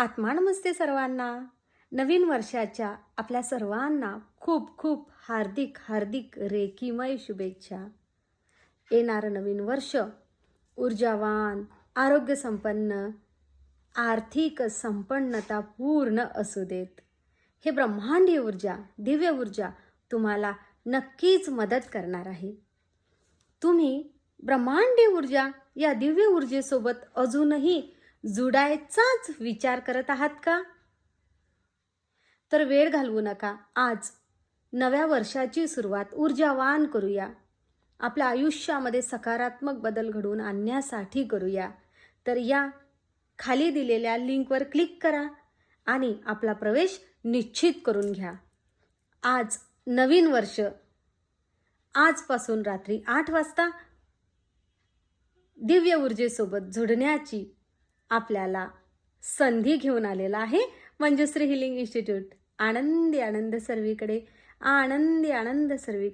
आत्मा नमस्ते सर्वांना. नवीन वर्षाच्या आपल्या सर्वांना खूप खूप हार्दिक हार्दिक रेखीमय शुभेच्छा. येणारं नवीन वर्ष ऊर्जावान, आरोग्यसंपन्न, आर्थिक संपन्नता पूर्ण असू देत. हे ब्रह्मांडीय ऊर्जा, दिव्य ऊर्जा तुम्हाला नक्कीच मदत करणार आहे. तुम्ही ब्रह्मांडीय ऊर्जा या दिव्य ऊर्जेसोबत अजूनही जुडायचाच विचार करत आहात का? तर वेळ घालवू नका. आज नव्या वर्षाची सुरुवात ऊर्जावान करूया. आपल्या आयुष्यामध्ये सकारात्मक बदल घडवून आणण्यासाठी करूया. तर या खाली दिलेल्या लिंकवर क्लिक करा आणि आपला प्रवेश निश्चित करून घ्या. आज नवीन वर्ष, आजपासून रात्री 8 वाजता दिव्य ऊर्जेसोबत जोडण्याची आपल्याला संधी घेऊन आलेला आहे मंजुश्री हिलिंग इन्स्टिट्यूट. आनंदी आनंद सर्वीकडे, आनंदी आनंद सर्वीकडे.